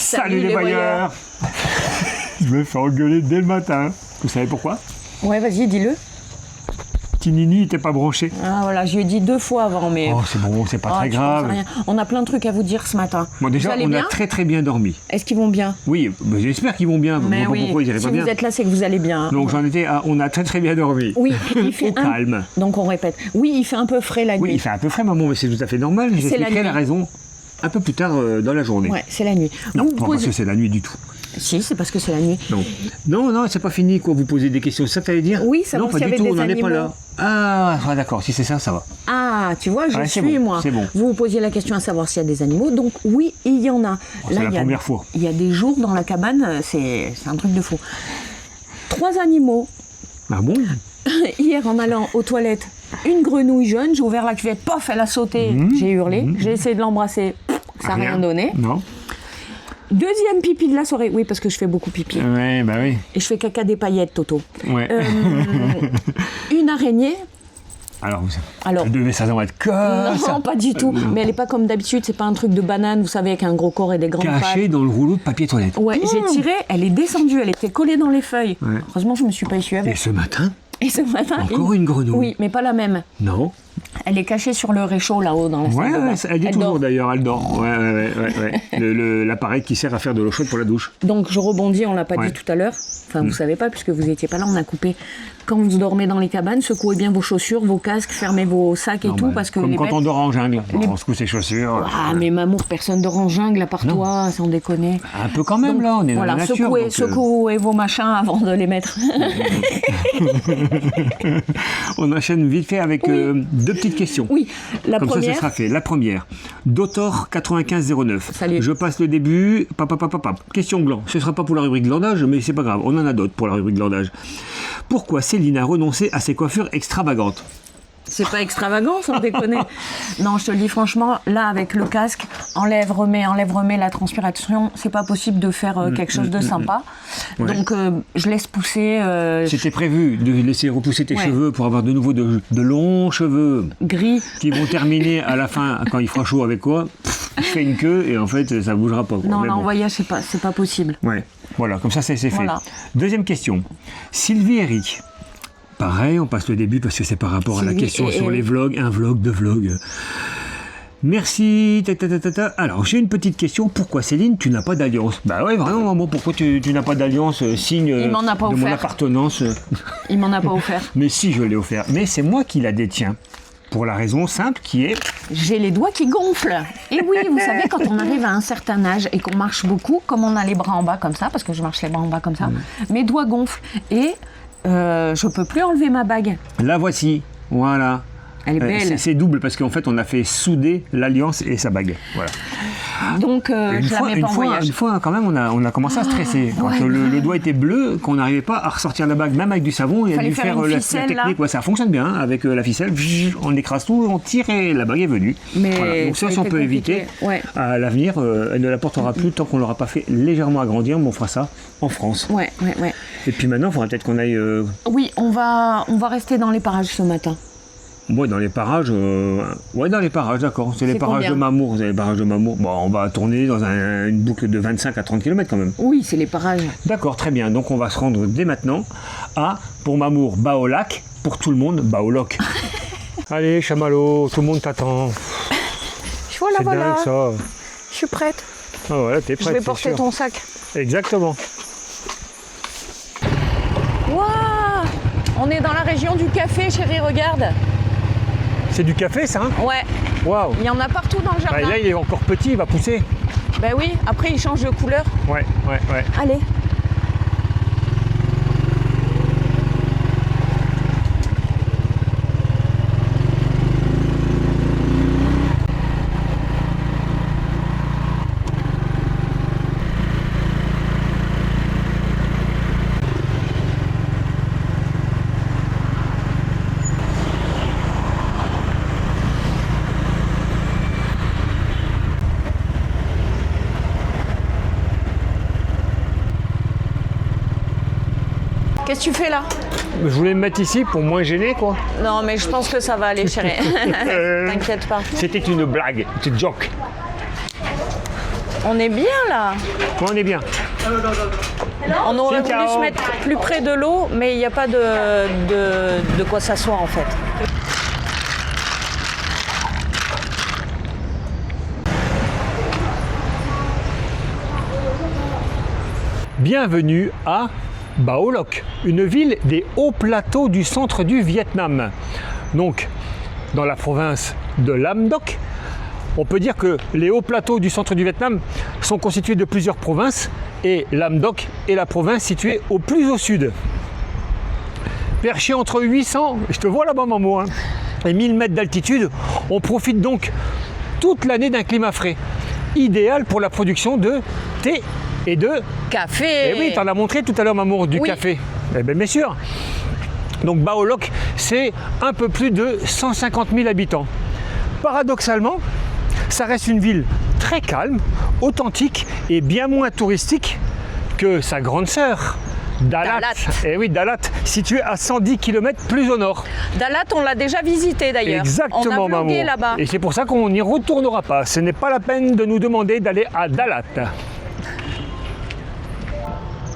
Salut les voyeurs. Je me fais engueuler dès le matin. Vous savez pourquoi? Ouais, vas-y, dis-le. Tinini n'était pas branché. Ah voilà, je lui ai dit 2 fois avant, mais... Oh, c'est bon, c'est pas très tu penses à grave. rien. On a plein de trucs à vous dire ce matin. Bon, déjà, vous allez on bien? a très très bien dormi. Est-ce qu'ils vont bien? Oui, mais j'espère qu'ils vont bien. Mais Pourquoi ils iraient si pas bien? vous êtes là, c'est que vous allez bien. Donc j'en étais à... On a très très bien dormi. Oui, il fait Au calme. Donc on répète. Oui, il fait un peu frais la nuit. Oui, il fait un peu frais, maman, mais c'est tout à fait normal. J'expliquerai la raison un peu plus tard dans la journée. Ouais, c'est la nuit. Non, Vous pas parce que c'est la nuit du tout. Si, c'est parce que c'est la nuit. Non, non, c'est pas fini, quoi. Vous posez des questions, c'est ça que t'allais dire? Oui, savoir non, pas s'il y du avait tout, des on n'en est pas animaux. là. Ah, d'accord, si c'est ça, ça va. Ah, tu vois, je Ouais, suis, c'est bon, moi. c'est bon. Vous vous posiez la question à savoir s'il y a des animaux. Donc, oui, il y en a. C'est la première fois. Il y a des jours dans la cabane, c'est un truc de fou. 3 animaux. Ah bon? Hier, en allant aux toilettes, une grenouille jeune, j'ai ouvert la cuvette, pof, elle a sauté. J'ai hurlé. J'ai essayé de l'embrasser. Ça n'a rien donné. Non. Deuxième pipi de la soirée. Oui, parce que je fais beaucoup pipi. Ouais, bah oui. Et je fais caca des paillettes, Toto. Ouais. Une araignée. Alors, Alors, elle devait certainement être comme ça. non, pas du tout. Mais elle n'est pas comme d'habitude. C'est pas un truc de banane, vous savez, avec un gros corps et des grandes pattes. Cachée dans le rouleau de papier toilette. Ouais, j'ai tiré, elle est descendue, elle était collée dans les feuilles. Ouais. Heureusement, je me suis pas essuyée Et avec. ce matin, Et ce matin, encore une grenouille. Oui, mais pas la même. Non. Elle est cachée sur le réchaud là-haut dans la salle Ouais, de bain. elle dit toujours dort. d'ailleurs, elle dort. Ouais. L'appareil qui sert à faire de l'eau chaude pour la douche. Donc je rebondis, on l'a pas Ouais. dit tout à l'heure. Enfin, vous savez pas puisque vous étiez pas là, on a coupé. Quand vous dormez dans les cabanes, secouez bien vos chaussures, vos casques, fermez vos sacs et tout Normal. parce que Comme les quand bêtes... on dort en jungle. On secoue ses chaussures. Ah, mais Mamour, personne dort en jungle à part toi, sans déconner. Un peu quand même, Donc, là, on est voilà, dans la nature. secouez vos machins avant de les mettre. On enchaîne vite fait avec 2 petites questions. Oui, la Comme première. ça sera fait. La première, Dotor9509. Salut. Je passe le début. Question gland. Ce ne sera pas pour la rubrique glandage, mais c'est pas grave. On en a d'autres pour la rubrique glandage. Pourquoi Céline a renoncé à ses coiffures extravagantes? C'est pas extravagant, sans déconner. Non, je te le dis franchement, là, avec le casque, enlève, remets la transpiration, c'est pas possible de faire quelque chose de sympa. Ouais. Donc, je laisse pousser C'était prévu de laisser repousser tes Ouais. cheveux pour avoir de nouveau de longs cheveux gris. qui vont terminer à la fin, quand il fera chaud avec quoi, je fais une queue et en fait, ça bougera pas. Quoi. Non, Mais là, en bon. voyage, c'est pas possible. Ouais, voilà, comme ça, c'est fait. Voilà. Deuxième question. Sylvie Eric. Pareil, on passe le début parce que c'est par rapport à la Sylvie question et sur les Eric. vlogs, un vlog, 2 vlogs. Merci. Alors, j'ai une petite question. Pourquoi, Céline, tu n'as pas d'alliance? Bah ouais, vraiment, maman, pourquoi tu n'as pas d'alliance, signe Il m'en a pas de mon offert. appartenance? Il m'en a pas offert. Mais si, je l'ai offert. Mais c'est moi qui la détiens. Pour la raison simple qui est... J'ai les doigts qui gonflent. Et oui, vous savez, quand on arrive à un certain âge et qu'on marche beaucoup, comme on a les bras en bas comme ça, parce que je marche les bras en bas comme ça, mes doigts gonflent. Et je peux plus enlever ma bague. La voici. Voilà. Elle est belle. C'est double parce qu'en fait, on a fait souder l'alliance et sa bague. Voilà. Donc, je la mets pas en voyage. Une fois, quand même, on a commencé à stresser. Quand ouais. le doigt était bleu, qu'on n'arrivait pas à ressortir la bague, même avec du savon, il a Fallait dû faire faire une la ficelle, technique. là. Ouais, ça fonctionne bien, hein, avec la ficelle. On écrase tout, on tire et la bague est venue. Mais Voilà. Donc ça, ça a si on été peut compliqué. éviter, Ouais. à l'avenir, elle ne la portera plus tant qu'on ne l'aura pas fait légèrement agrandir, mais on fera ça en France. Ouais. Et puis maintenant, il faudra peut-être qu'on aille... Oui, on va rester dans les parages ce matin. Ouais, dans les parages, d'accord. C'est les C'est parages combien de Mamour. Vous avez les parages de Mamour. Bon, on va tourner dans une boucle de 25 à 30 km quand même. Oui, c'est les parages. D'accord, très bien. Donc on va se rendre dès maintenant pour Mamour, Baolac, pour tout le monde, Baoloc. Allez, chamallow, tout le monde t'attend. C'est dingue ça. Je suis prête. Ah voilà, t'es prête, Je vais c'est porter sûr. ton sac. Exactement. Waouh! On est dans la région du café, chérie, regarde. C'est du café ça, hein? Ouais, Waouh. il y en a partout dans le Bah, jardin. là, il est encore petit, il va pousser. Ben oui, après il change de couleur. Ouais. Allez. Qu'est-ce que tu fais là? Je voulais me mettre ici pour moins gêner, quoi. Non, mais je pense que ça va aller, chérie. T'inquiète pas. C'était une blague, une petite joke. On est bien là. Ouais, on est bien. On aurait voulu Ciao. se mettre plus près de l'eau, mais il n'y a pas de quoi s'asseoir en fait. Bienvenue à Bao Loc, une ville des hauts plateaux du centre du Vietnam. Donc, dans la province de Lam Doc, on peut dire que les hauts plateaux du centre du Vietnam sont constitués de plusieurs provinces et Lam Doc est la province située au plus au sud. Perché entre 800, je te vois là-bas maman, hein, et 1000 mètres d'altitude, on profite donc toute l'année d'un climat frais, idéal pour la production de thé et de Café. Eh oui, t'en as montré tout à l'heure, maman, du café. Eh bien sûr. Donc Bao Loc, c'est un peu plus de 150 000 habitants. Paradoxalement, ça reste une ville très calme, authentique et bien moins touristique que sa grande sœur, Dalat. Eh oui, Dalat, située à 110 km plus au nord. Dalat, on l'a déjà visité d'ailleurs. Exactement, on a vlogué maman. là-bas. Et c'est pour ça qu'on n'y retournera pas. Ce n'est pas la peine de nous demander d'aller à Dalat.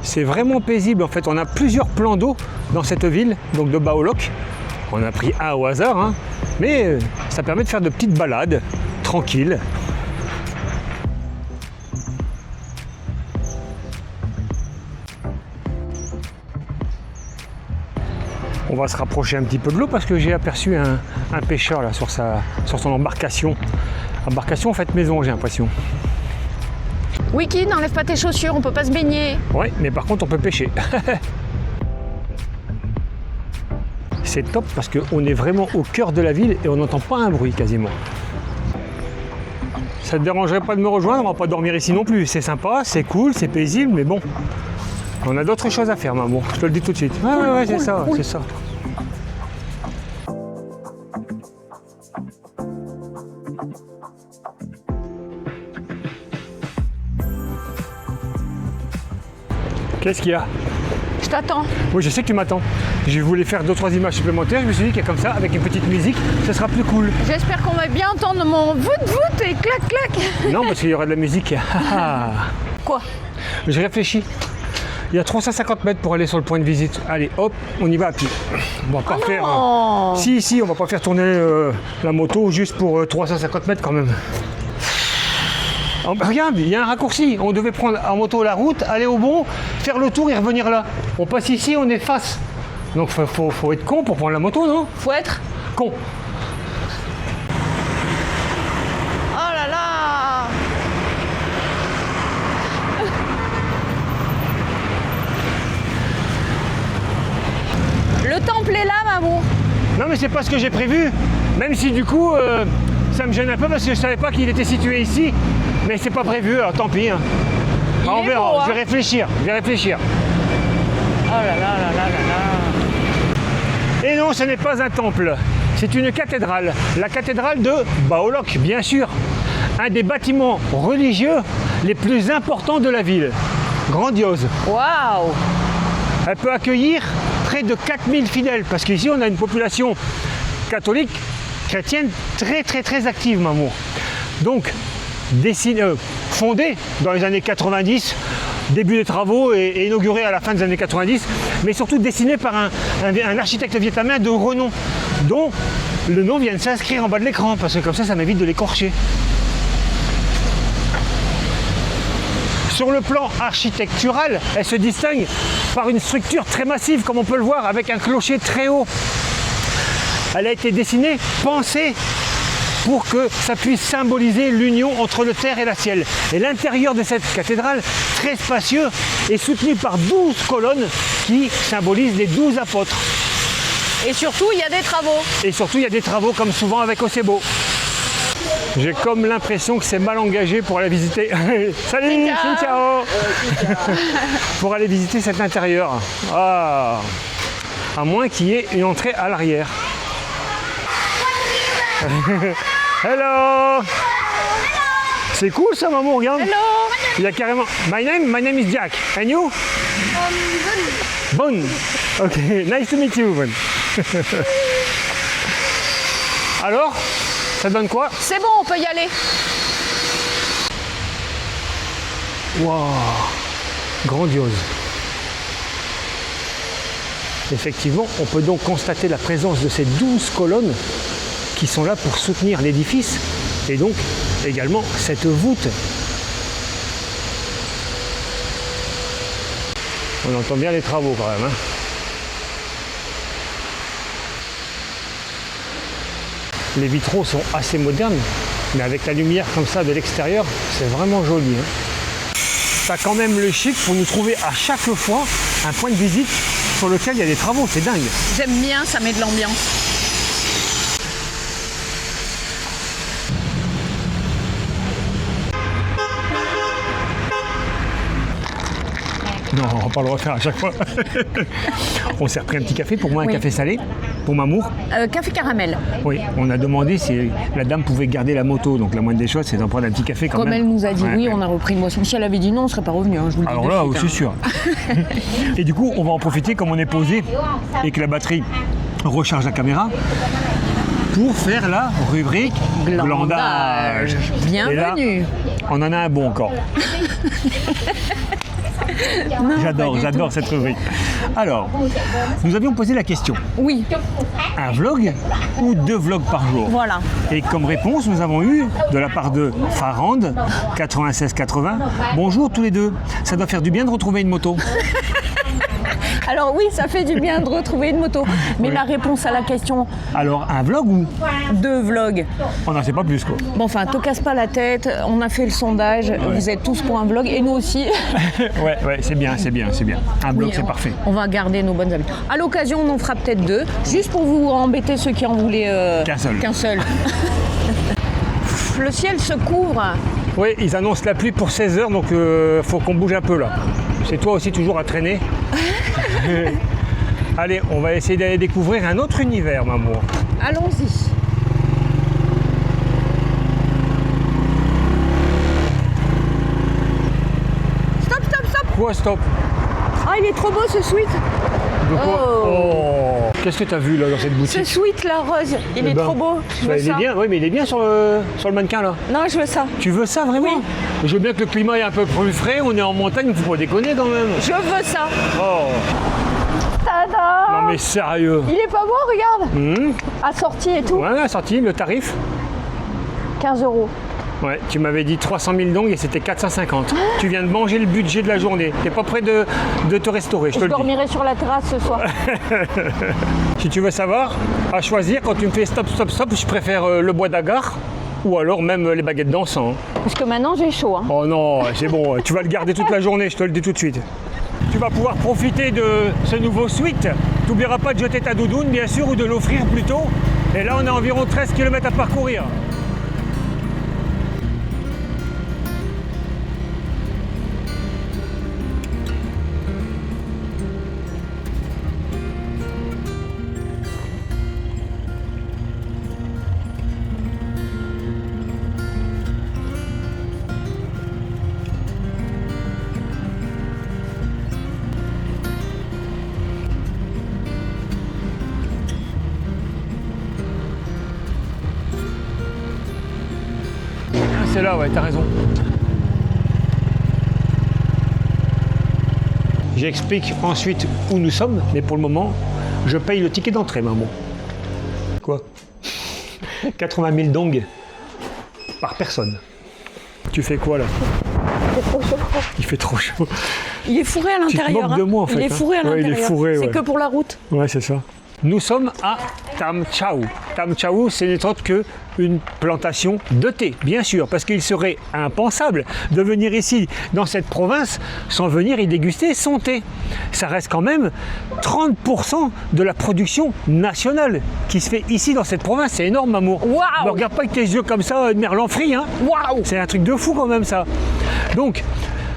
C'est vraiment paisible en fait, on a plusieurs plans d'eau dans cette ville, donc de Bao Loc. On a pris un au hasard, hein, mais ça permet de faire de petites balades, tranquilles. On va se rapprocher un petit peu de l'eau parce que j'ai aperçu un pêcheur là sur son embarcation. Embarcation en fait maison, j'ai l'impression. Wiki, n'enlève pas tes chaussures, on peut pas se baigner. Ouais, mais par contre on peut pêcher. C'est top parce qu'on est vraiment au cœur de la ville et on n'entend pas un bruit quasiment. Ça te dérangerait pas de me rejoindre? On va pas dormir ici non plus. C'est sympa, c'est cool, c'est paisible, mais bon. On a d'autres choses à faire, maman. Je te le dis tout de suite. Ouais, c'est ça, c'est ça. Qu'est-ce qu'il y a? Je t'attends. Oui, je sais que tu m'attends. Je voulais faire 2-3 images supplémentaires. Je me suis dit qu'il y a comme ça, avec une petite musique, ce sera plus cool. J'espère qu'on va bien entendre mon voûte et clac clac. Non, parce qu'il y aura de la musique. Quoi? Je réfléchis. Il y a 350 mètres pour aller sur le point de visite. Allez, hop, on y va à pied. On va pas faire. Non. Si, on va pas faire tourner la moto juste pour 350 mètres quand même. Oh, regarde, il y a un raccourci. On devait prendre en moto la route, aller au bon, faire le tour et revenir là. On passe ici, on est face. Donc faut être con pour prendre la moto, non? Faut être Con. Oh là là. Le temple est là, maman. Non mais c'est pas ce que j'ai prévu. Même si du coup ça me gêne un peu parce que je savais pas qu'il était situé ici. Mais c'est pas prévu, alors tant pis. Hein. On est verra, beau, hein. je vais réfléchir. Oh là là là là là là. Et non, ce n'est pas un temple, c'est une cathédrale. La cathédrale de Bao Loc, bien sûr. Un des bâtiments religieux les plus importants de la ville. Grandiose. Waouh. Elle peut accueillir près de 4000 fidèles, parce qu'ici on a une population catholique, chrétienne, très active, maman. Donc, fondée dans les années 90, début des travaux et inaugurée à la fin des années 90, mais surtout dessinée par un architecte vietnamien de renom, dont le nom vient de s'inscrire en bas de l'écran, parce que comme ça m'évite de l'écorcher. Sur le plan architectural, elle se distingue par une structure très massive, comme on peut le voir, avec un clocher très haut. Elle a été dessinée, pensée, pour que ça puisse symboliser l'union entre le terre et le ciel. Et l'intérieur de cette cathédrale, très spacieux, est soutenu par 12 colonnes qui symbolisent les 12 apôtres. Et surtout, il y a des travaux. Et surtout, il y a des travaux, comme souvent avec Osebo. J'ai comme l'impression que c'est mal engagé pour aller visiter. Salut, ciao. Pour aller visiter cet intérieur. Ah. À moins qu'il y ait une entrée à l'arrière. Hello. C'est cool ça, maman, regarde. Hello. Il y a carrément. My name is Jack. And you? Bon. Ok, nice to meet you, Bon. Alors, ça donne quoi? C'est bon, on peut y aller. Waouh, grandiose. Effectivement, on peut donc constater la présence de ces 12 colonnes qui sont là pour soutenir l'édifice et donc également cette voûte. On entend bien les travaux quand même. Hein. Les vitraux sont assez modernes, mais avec la lumière comme ça de l'extérieur, c'est vraiment joli. Hein. Ça a quand même le chic pour nous trouver à chaque fois un point de visite sur lequel il y a des travaux, c'est dingue. J'aime bien, ça met de l'ambiance. Non, on va pas le refaire à chaque fois. On s'est repris un petit café, pour moi un café salé, pour Mamour. Café caramel. Oui, on a demandé si la dame pouvait garder la moto, donc la moindre des choses c'est d'en prendre un petit café quand Comme même. elle nous a dit Ouais, oui, ouais. on a repris une boisson. Si elle avait dit non, on ne serait pas revenu, hein, je vous le dis. Alors de là, suite, c'est sûr. Et du coup, on va en profiter comme on est posé et que la batterie recharge la caméra pour faire la rubrique glandage. Bienvenue. Et là, on en a un bon encore. Non, J'adore cette rubrique. Alors, nous avions posé la question, Oui, un vlog ou 2 vlogs par jour? voilà. Et comme réponse, nous avons eu de la part de Farande, 9680. Bonjour tous les deux. Ça doit faire du bien de retrouver une moto. Alors oui, ça fait du bien de retrouver une moto. Mais Oui. la réponse à la question Alors, un vlog ou 2 vlogs. on n'en sait pas plus quoi. Bon, enfin, te casse pas la tête. On a fait le sondage. Vous êtes tous pour un vlog et nous aussi. Ouais, c'est bien. Un vlog, Oui, c'est parfait. On va garder nos bonnes habitudes. À l'occasion, on en fera peut-être 2, juste pour vous embêter ceux qui en voulaient Qu'un seul. Le ciel se couvre. Oui, ils annoncent la pluie pour 16 heures, donc faut qu'on bouge un peu là. C'est toi aussi toujours à traîner. Allez, on va essayer d'aller découvrir un autre univers, Mamour. Allons-y. Stop. Quoi, stop? Ah, il est trop beau ce sweat. De quoi? Oh. Qu'est-ce que tu as vu là dans cette Ce boutique? sweat là rose, il Eh est ben, trop beau. Je veux il est ça. bien, oui, mais il est bien sur le mannequin là. Non, je veux ça. Tu veux ça vraiment? Oui. Je veux bien que le climat est un peu plus frais, on est en montagne, il faut pas déconner quand même. Je veux ça. Oh, Tada. non mais sérieux. Il est pas beau, regarde. Assorti et tout. Ouais, la sortie, le tarif? 15 €. Ouais, tu m'avais dit 300 000 dong et c'était 450. Tu viens de manger le budget de la journée. T'es pas prêt de te restaurer, je te Je le dis. dormirai sur la terrasse ce soir. Si tu veux savoir, à choisir, quand tu me fais stop, je préfère le bois d'agar ou alors même les baguettes d'encens. Parce que maintenant j'ai chaud. Hein. Oh non, c'est bon, tu vas le garder toute la journée, je te le dis tout de suite. Tu vas pouvoir profiter de ce nouveau suite. Tu n'oublieras pas de jeter ta doudoune, bien sûr, ou de l'offrir plutôt. Et là, on a environ 13 km à parcourir. C'est là, ouais, t'as raison. J'explique ensuite où nous sommes, mais pour le moment, je paye le ticket d'entrée, maman. Quoi? 80 000 dong par personne. Tu fais quoi là? Il fait trop chaud. Il est fourré à Tu te l'intérieur. moques de moi en fait. Il est fourré à Ouais, l'intérieur. il est fourré, C'est ouais. que pour la route. Ouais, c'est ça. Nous sommes à Tam Chau. Tam Chau, ce n'est autre qu'une plantation de thé, bien sûr, parce qu'il serait impensable de venir ici, dans cette province, sans venir y déguster son thé. Ça reste quand même 30% de la production nationale qui se fait ici, dans cette province. C'est énorme, Mamour. Waouh! Ne regarde pas avec tes yeux comme ça, de merlan frit, hein. Waouh! C'est un truc de fou quand même, ça. Donc,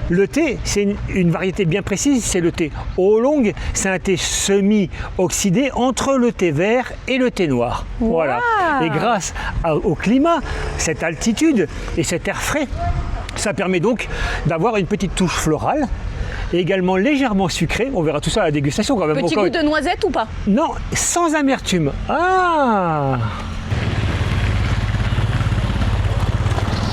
le thé, c'est une variété bien précise, c'est le thé oolong. C'est un thé semi-oxydé entre le thé vert et le thé noir. Voilà. Et grâce au climat, cette altitude et cet air frais, ça permet donc d'avoir une petite touche florale et également légèrement sucrée. On verra tout ça à la dégustation quand même. Petit goût de noisette ou pas? Non, sans amertume. Ah!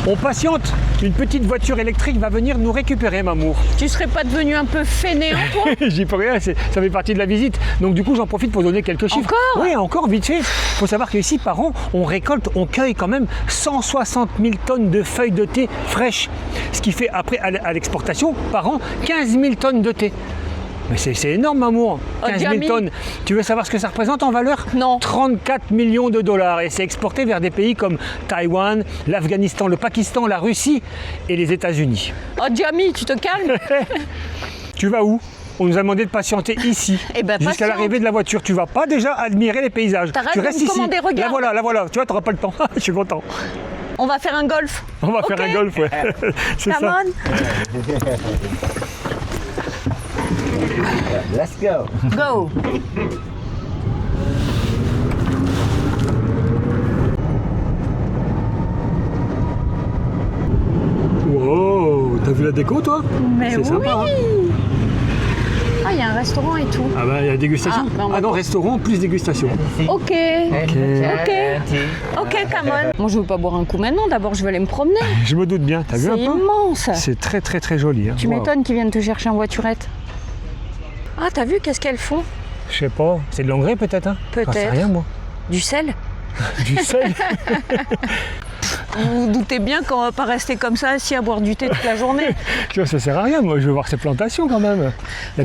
On patiente. Une petite voiture électrique va venir nous récupérer, Mamour. Tu serais pas devenu un peu fainéant, toi? J'y peux rien, ça fait partie de la visite. Donc du coup, j'en profite pour donner quelques chiffres. Encore? Oui, encore, vite fait. Il faut savoir qu'ici, par an, on cueille quand même 160 000 tonnes de feuilles de thé fraîches. Ce qui fait, après, à l'exportation, par an, 15 000 tonnes de thé. Mais c'est énorme, Mamour. 15 000 tonnes. Tu veux savoir ce que ça représente en valeur? Non. 34 millions de dollars. Et c'est exporté vers des pays comme Taïwan, l'Afghanistan, le Pakistan, la Russie et les États-Unis. Oh, Jamie, tu te calmes? Tu vas où? On nous a demandé de patienter ici, Eh ben, jusqu'à patiente. l'arrivée de la voiture. Tu vas pas déjà admirer les paysages. T'arrêtes Tu de restes me ici. commander, regarde. La voilà. Tu vois, t'auras pas le temps. Je suis content. On va faire un golf. On va faire un golf, ouais. C'est Come ça. on. Let's go. Go. Wow, t'as vu la déco, toi? Mais C'est oui. sympa, hein. Ah, il y a un restaurant et tout. Ah bah, il y a dégustation. Ah, bah, on va non, restaurant plus dégustation. Ok. Ok, come on. Moi, je veux pas boire un coup maintenant. D'abord, je vais aller me promener. Je me doute bien, t'as vu un C'est peu? immense. C'est très très très joli. Hein. Tu Wow. m'étonnes qu'ils viennent te chercher en voiturette. Ah, t'as vu qu'est-ce qu'elles font? Je sais pas, c'est de l'engrais peut-être, hein? Peut-être. J'en sais rien, moi. Du sel? Du sel. Vous vous doutez bien qu'on va pas rester comme ça assis à boire du thé toute la journée. Tu vois, ça sert à rien, moi je veux voir ces plantations quand même. Il y a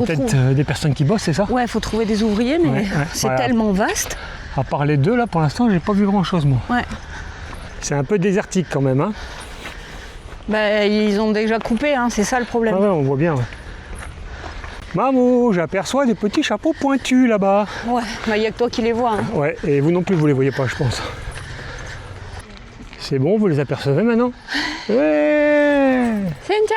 Faut peut-être trouver. des personnes qui bossent, c'est ça? Ouais, faut trouver des ouvriers, mais Ouais, c'est voilà. tellement vaste. À part les deux, là, pour l'instant, j'ai pas vu grand-chose, moi. Ouais. C'est un peu désertique quand même, hein? Bah, ils ont déjà coupé, hein, c'est ça le problème. Ah ouais, on voit bien, ouais. Mamou, j'aperçois des petits chapeaux pointus là-bas. Ouais, bah, y a que toi qui les vois. Hein. Ouais, et vous non plus, vous les voyez pas, je pense. C'est bon, vous les apercevez maintenant? Ouais! Cynthia!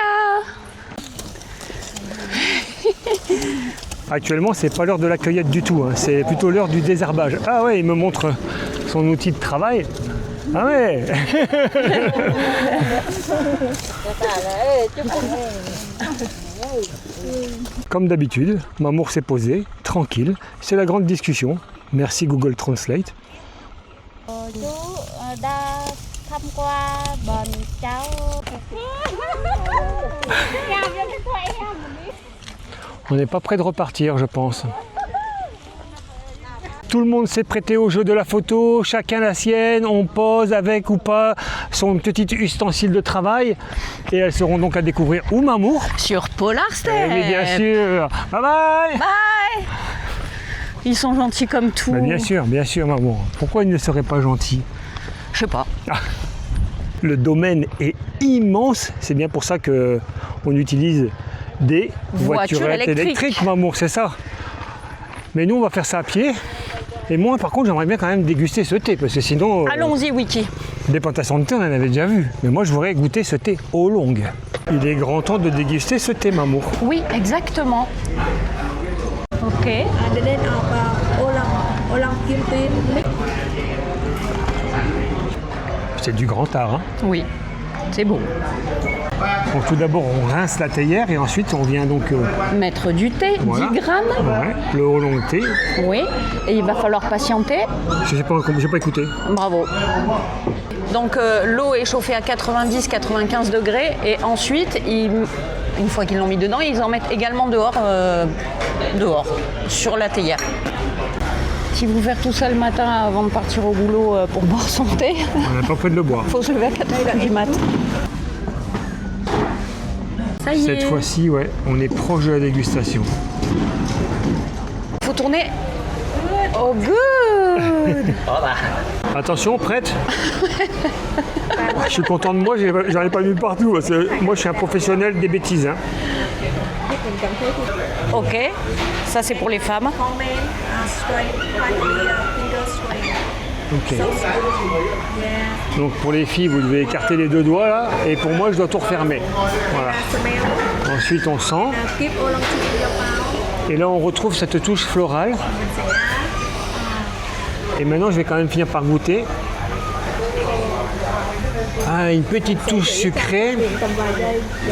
Actuellement, c'est pas l'heure de la cueillette du tout, hein. C'est plutôt l'heure du désherbage. Ah ouais, il me montre son outil de travail. Ah ouais! Comme d'habitude, Mamour s'est posé, tranquille. C'est la grande discussion. Merci Google Translate. Chú đã thăm qua bên cháu. On n'est pas près de repartir, je pense. Tout le monde s'est prêté au jeu de la photo, chacun la sienne, on pose avec ou pas son petit ustensile de travail. Et elles seront donc à découvrir où, Mamour? Sur Polar Step. Eh oui, bien sûr. Bye bye. Bye. Ils sont gentils comme tout. Bah, bien sûr, Mamour. Pourquoi ils ne seraient pas gentils? Je sais pas. Le domaine est immense, c'est bien pour ça que on utilise des Voitures voiturettes électriques. électriques, Mamour, c'est ça. Mais nous, on va faire ça à pied. Et moi, par contre, j'aimerais bien quand même déguster ce thé, parce que sinon, Allons-y, Wiki. des plantations de thé, on en avait déjà vu. Mais moi, je voudrais goûter ce thé au long. Il est grand temps de déguster ce thé, Mamour. Oui, exactement. Ok. Ada đến Olang Kim Tin. C'est du grand art, hein. Oui, c'est beau. Donc tout d'abord, on rince la théière et ensuite, on vient donc... Mettre du thé, voilà. 10 grammes. Ouais, le au long thé. Oui. Et il va falloir patienter. Je sais pas, j'ai pas écouté. Bravo. Donc l'eau est chauffée à 90-95 degrés et ensuite, une fois qu'ils l'ont mis dedans, ils en mettent également dehors, sur la théière. Si vous faire tout ça le matin avant de partir au boulot pour boire son thé, On n'a pas près de le boire. faut se lever à 4h du mat. Ça y est. Cette fois-ci, ouais, on est proche de la dégustation. Faut tourner. Oh good. Attention, prête? Je suis content de moi, j'en ai pas vu partout. Parce que moi, je suis un professionnel des bêtises, hein. Ok. Ça c'est pour les femmes. Ok. Donc pour les filles, vous devez écarter les deux doigts là, et pour moi, je dois tout refermer. Voilà. Ensuite, on sent. Et là, on retrouve cette touche florale. Et maintenant, je vais quand même finir par goûter. Ah, une petite touche sucrée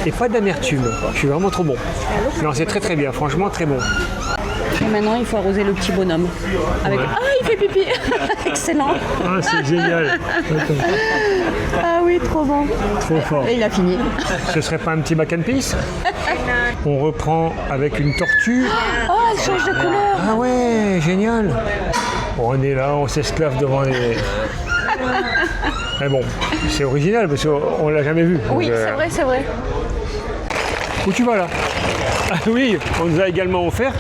et pas d'amertume. Je suis vraiment trop bon. Non, c'est très très bien, franchement très bon. Et maintenant, il faut arroser le petit bonhomme. Avec... Ouais. Ah, il fait pipi. Excellent. Ah, c'est génial. Attends. Ah oui, trop bon. Trop fort. Et il a fini. Ce serait pas un petit mac and peas? On reprend avec une tortue. Oh, elle change de couleur. Ah ouais, génial. Bon, on est là, on s'esclave devant les... Mais bon, c'est original parce qu'on l'a jamais vu. Oui, Donc, c'est vrai, c'est vrai. Où tu vas là? Ah oui, on nous a également offert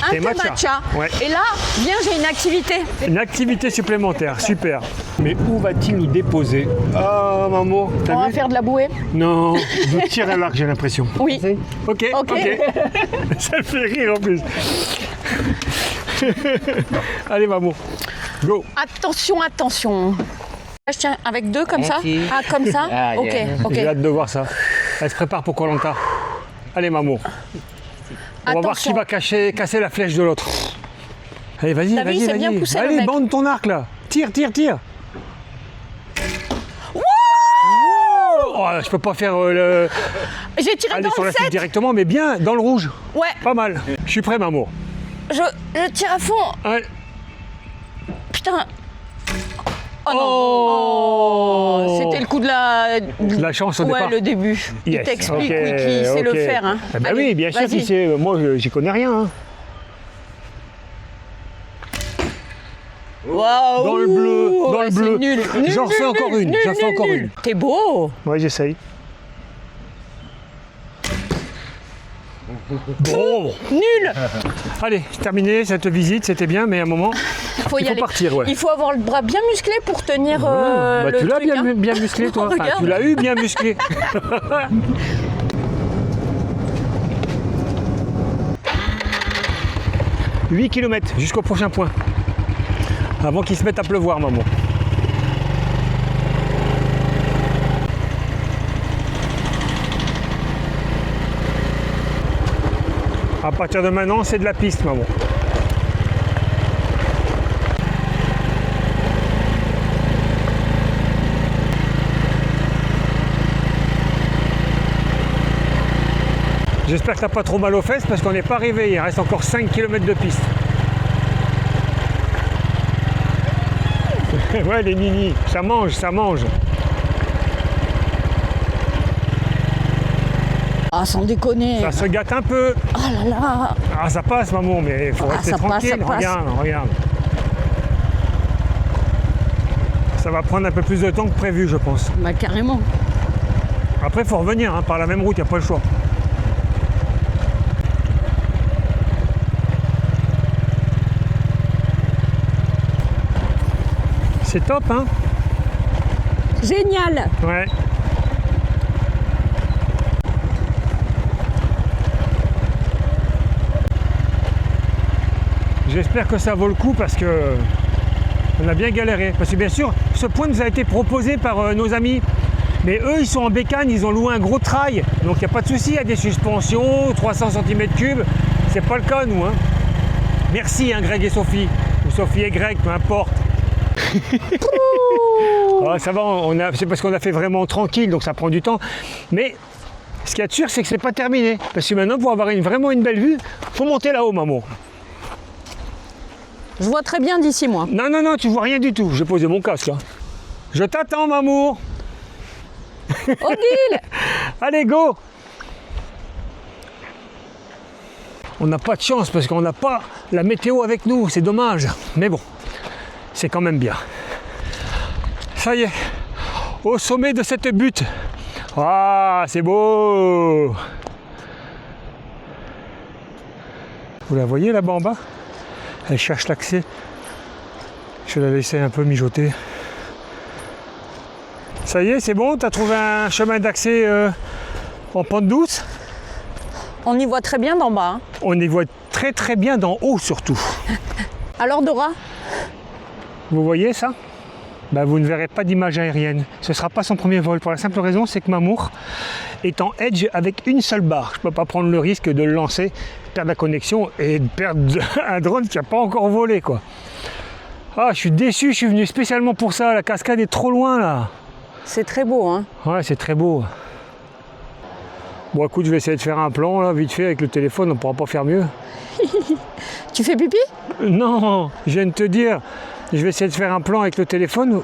Un des thé matchas. matcha. Ouais. Et là, viens, j'ai une activité. Une activité supplémentaire, super. Mais où va-t-il nous déposer? Ah, maman, On t'as va vu? faire de la bouée. Non, de tir à l'arc, j'ai l'impression. Oui. Ok, Ok. ok. Ça me fait rire en plus. Allez, maman, go. Attention, attention. Je tiens avec deux comme Merci. ça. Ah, comme ça. Ah, Ok, yeah. ok. J'ai hâte de voir ça. Elle se prépare pour Koh Lanta. Allez, maman. On va voir qui Attention. va casser la flèche de l'autre. Allez, vas-y, T'as vu, vas-y, c'est bien vas-y. poussé, le Allez, mec. bande ton arc là. Tire, tire, tire. Oh, je peux pas faire J'ai tiré aller dans sur le la cible 7. directement, mais bien dans le rouge. Ouais, Pas mal. Je suis prêt, maman. je tire à fond. Ouais. Putain. Oh non. Oh. C'était le coup de la... La chance au ouais, départ. le début. Il Yes, t'explique ok, oui, qui sait le ok. faire. Hein. Ah bah Allez, oui, bien sûr vas-y. qu'il sait. Moi, j'y connais rien. Hein. Waouh. Dans le bleu, dans le c'est bleu. Nul. Nul, J'en refais nul, encore nul, une, nul, j'en fais nul, encore nul. une. T'es beau. Ouais, j'essaye. Bon. Nul. Allez, c'est terminé cette visite, c'était bien, mais à un moment, Faut y il faut aller. partir, ouais. Il faut avoir le bras bien musclé pour tenir Bah, le tu l'as truc, bien, hein. bien musclé, toi. Enfin, Regarde. tu l'as eu bien musclé. 8 km jusqu'au prochain point. Avant qu'il se mette à pleuvoir, maman. À partir de maintenant, c'est de la piste, maman. J'espère que t'as pas trop mal aux fesses parce qu'on n'est pas arrivé. Il reste encore 5 km de piste. Ouais, les mini, ça mange, ça mange. Ah, sans déconner. Ça se gâte un peu. Oh là là. Ah, ça passe, maman, mais il faut rester ça passe, tranquille. ça passe. Regarde, regarde. Ça va prendre un peu plus de temps que prévu, je pense. Bah, carrément. Après, il faut revenir hein, par la même route, il n'y a pas le choix. C'est top, hein? Génial. Ouais. J'espère que ça vaut le coup parce que on a bien galéré. Parce que bien sûr, ce point nous a été proposé par nos amis. Mais eux, ils sont en bécane, ils ont loué un gros trail. Donc il n'y a pas de souci, il y a des suspensions, 300 cm3. C'est pas le cas, nous. Hein. Merci, hein, Greg et Sophie. Ou Sophie et Greg, peu importe. Ah, ça va, c'est parce qu'on a fait vraiment tranquille, donc ça prend du temps. Mais ce qu'il y a de sûr, c'est que c'est pas terminé. Parce que maintenant, pour avoir vraiment une belle vue, faut monter là-haut, maman. Je vois très bien d'ici, moi. Non, non, non, tu vois rien du tout. J'ai posé mon casque, là. Je t'attends, mamour. Odile. Allez, go. On n'a pas de chance parce qu'on n'a pas la météo avec nous. C'est dommage. Mais bon, c'est quand même bien. Ça y est, au sommet de cette butte. Ah, c'est beau. Vous la voyez là-bas en bas? Elle cherche l'accès. Je vais la laisser un peu mijoter. Ça y est, c'est bon? T'as trouvé un chemin d'accès en pente douce? On y voit très bien d'en bas. Hein. On y voit très très bien d'en haut surtout. Alors, Dora? Vous voyez ça? Ben, vous ne verrez pas d'image aérienne. Ce ne sera pas son premier vol pour la simple raison, c'est que Mamour est en edge avec une seule barre. Je ne peux pas prendre le risque de le lancer, perdre la connexion et de perdre un drone qui n'a pas encore volé, quoi. Ah, je suis déçu, je suis venu spécialement pour ça. La cascade est trop loin là. C'est très beau, hein? Ouais, c'est très beau. Bon, écoute, je vais essayer de faire un plan là, vite fait avec le téléphone, on ne pourra pas faire mieux. Tu fais pipi? Non, je viens de te dire, je vais essayer de faire un plan avec le téléphone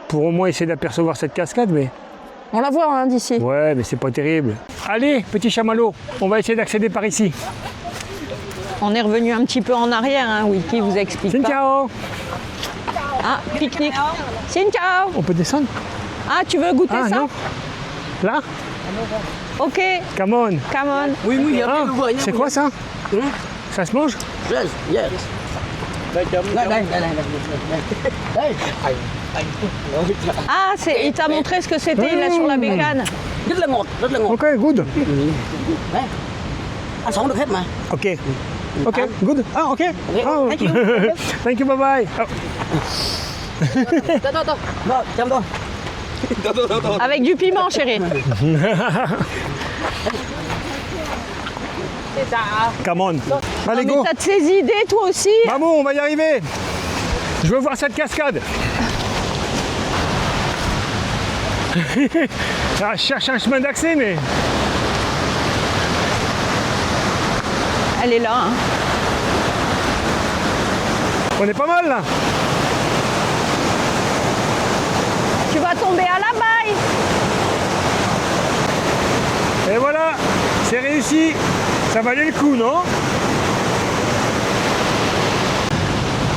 pour au moins essayer d'apercevoir cette cascade, mais On la voit hein, d'ici. Ouais, mais c'est pas terrible. Allez, petit chamallow, on va essayer d'accéder par ici. On est revenu un petit peu en arrière, hein, Wiki vous explique Xin pas. ciao. Ah, pique-nique. Xin ciao. On peut descendre? Ah, tu veux goûter Ah ça? non. Là? Ok, Come on. come on. Oui, oui, Ah, c'est quoi ça? Ça se mange? Yes, yes. Đây, đây, đây, đây, đây. Ah, il t'a montré ce que c'était là sur la bécane. Rất là ngọt, rất là ngọt. Ok, good. Đấy. Ăn sống được hết mà. Ok. Ok, good. Ah, ok. Oh. Thank you. Thank you, bye bye. Oh. Rồi, chăm thôi. Avec du piment, chérie. Come on. Allez, Mais go. t'as de ces idées, toi aussi. Maman, on va y arriver. Je veux voir cette cascade. Ah, je cherche un chemin d'accès, mais... Elle est là. Hein. On est pas mal, là. Tu vas tomber à la baille. Et voilà, c'est réussi. Ça valait le coup, non?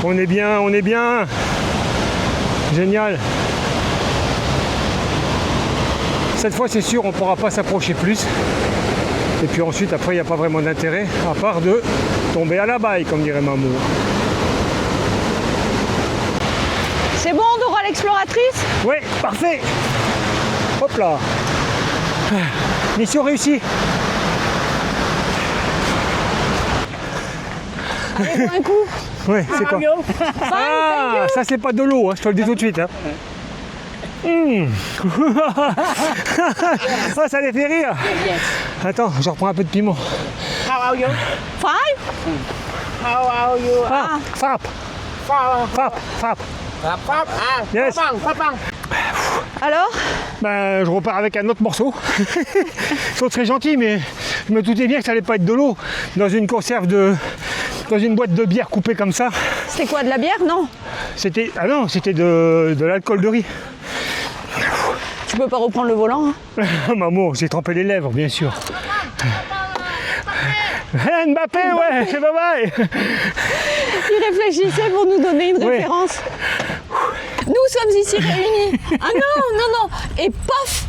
On est bien, on est bien. Génial. Cette fois, c'est sûr, on ne pourra pas s'approcher plus. Et puis ensuite, après, il n'y a pas vraiment d'intérêt, à part de tomber à la baille, comme dirait Mamou. C'est bon, Dora l'exploratrice? Oui, parfait. Hop là. Mission réussie. Allez, un coup. Oui, c'est quoi? Ah, ça c'est pas de l'eau, hein, je te le dis tout de suite. Hein. Ah, ça les fait rire. Attends, je reprends un peu de piment. Five? Ah, frappe. Frappe, frappe. Yes. Alors? Ben, je repars avec un autre morceau. Ils sont très gentils, mais je me doutais bien que ça allait pas être de l'eau dans une conserve de... dans une boîte de bière coupée comme ça. C'était quoi, de la bière? Non. C'était... Ah non, c'était de l'alcool de riz. Tu peux pas reprendre le volant. Hein. Maman, j'ai trempé les lèvres, bien sûr. Mbappé, ouais, c'est bye bye. Il réfléchissait pour nous donner une Ouais. référence. Nous sommes ici réunis. Ah non, non, non. Et pof,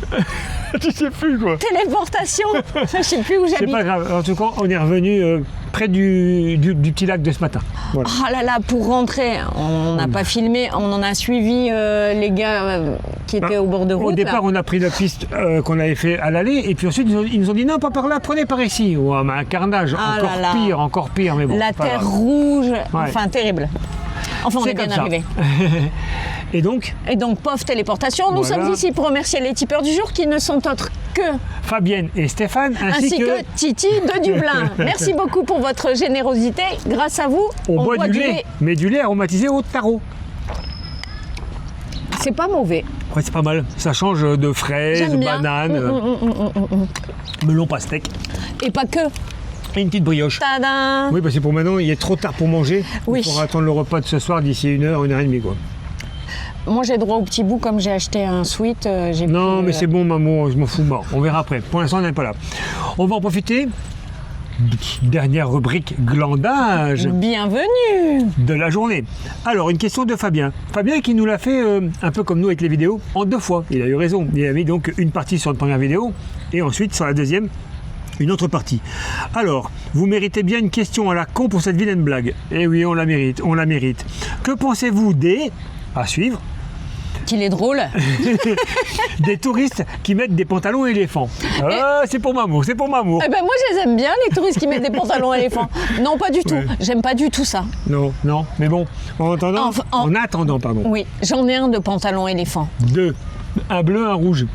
Tu sais plus quoi. téléportation. Je sais plus où C'est j'habite. pas grave. En tout cas, on est revenu près du petit lac de ce matin. Voilà. Oh là là, pour rentrer, on n'a pas filmé, on en a suivi les gars qui étaient au bord de route. Au départ, là. on a pris la piste qu'on avait fait à l'aller, et puis ensuite, ils nous ont dit non, pas par là, prenez par ici. Ouais, mais un carnage, Ah là là. encore pire, mais bon. La c'est pas terre grave. rouge, enfin terrible. Enfin, on C'est est bien comme ça. arrivé. Et donc, Et donc, pof, téléportation. Nous Voilà. sommes ici pour remercier les tipeurs du jour qui ne sont autres que, Fabienne et Stéphane, ainsi que Titi de Dublin. Merci beaucoup pour votre générosité. Grâce à vous, on boit du lait, mais du lait aromatisé au taro. C'est pas mauvais. Ouais, c'est pas mal. Ça change de fraises, J'aime bien. bananes, melon pastèque Et pas que. et une petite brioche. Tadam. Oui, parce que pour maintenant, il est trop tard pour manger. Oui. Il faudra attendre le repas de ce soir d'ici 1h et demie, quoi. Moi, j'ai droit au petit bout comme j'ai acheté un sweet. J'ai Non, pris, mais c'est bon, maman, je m'en fous. Bon, on verra après. Pour l'instant, on n'est pas là. On va en profiter. Dernière rubrique glandage Bienvenue. de la journée. Alors, une question de Fabien. Fabien qui nous l'a fait un peu comme nous avec les vidéos, en 2 fois. Il a eu raison. Il a mis donc une partie sur une première vidéo et ensuite sur la deuxième, une autre partie. Alors, vous méritez bien une question à la con pour cette vilaine blague. Eh oui, on la mérite, on la mérite. Que pensez-vous des... à suivre, Qu'il est drôle. des touristes qui mettent des pantalons éléphants? Ah, c'est pour Mamour, c'est pour Mamour. Eh ben moi, je les aime bien, les touristes qui mettent des pantalons éléphants. Non, pas du tout. Ouais. J'aime pas du tout ça. Non, non, mais bon, en attendant, Enfin, en attendant, pardon. Oui, j'en ai un de pantalon éléphant. 2, un bleu, un rouge.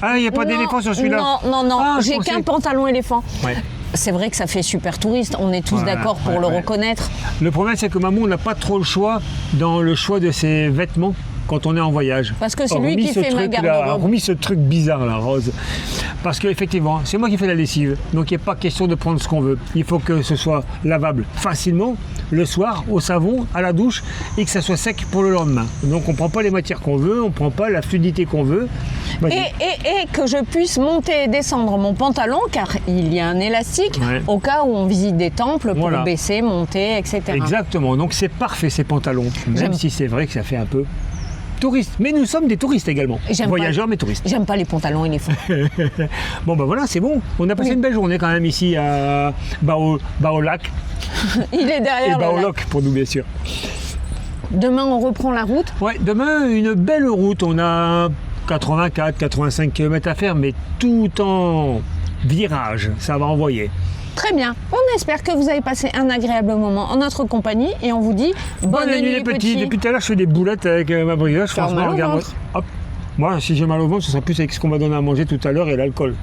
Ah, il n'y a pas Non, d'éléphant sur celui-là? Non, non, non. Ah, je J'ai pensais- qu'un pantalon éléphant. Ouais. C'est vrai que ça fait super touriste. On est tous Voilà, d'accord pour ouais, le ouais. reconnaître. Le problème, c'est que Mamour n'a pas trop le choix dans le choix de ses vêtements. quand on est en voyage. Parce que c'est lui qui fait ma garde-robe. Remis ce truc bizarre là, Rose. Parce qu'effectivement, c'est moi qui fais la lessive. Donc il n'est pas question de prendre ce qu'on veut. Il faut que ce soit lavable facilement le soir au savon, à la douche et que ça soit sec pour le lendemain. Donc on ne prend pas les matières qu'on veut, on ne prend pas la fluidité qu'on veut. Et que je puisse monter et descendre mon pantalon car il y a un élastique au cas où on visite des temples pour baisser, monter, etc. Exactement. Donc c'est parfait ces pantalons. Même si c'est vrai que ça fait un peu touriste. Mais nous sommes des touristes également. Voyageurs mais touristes. J'aime pas les pantalons et les faux. Bon ben voilà, c'est bon. On a passé une belle journée quand même ici à Baolac. Il est derrière et Baolac pour nous bien sûr. Demain on reprend la route. Ouais, demain une belle route. On a 84-85 km à faire mais tout en virage. Ça va envoyer. Très bien. On espère que vous avez passé un agréable moment en notre compagnie et on vous dit bonne nuit les petits. Depuis tout à l'heure, je fais des boulettes avec ma brioche. Franchement, regarde. Hop. Moi, si j'ai mal au ventre, ce sera plus avec ce qu'on m'a donné à manger tout à l'heure et l'alcool.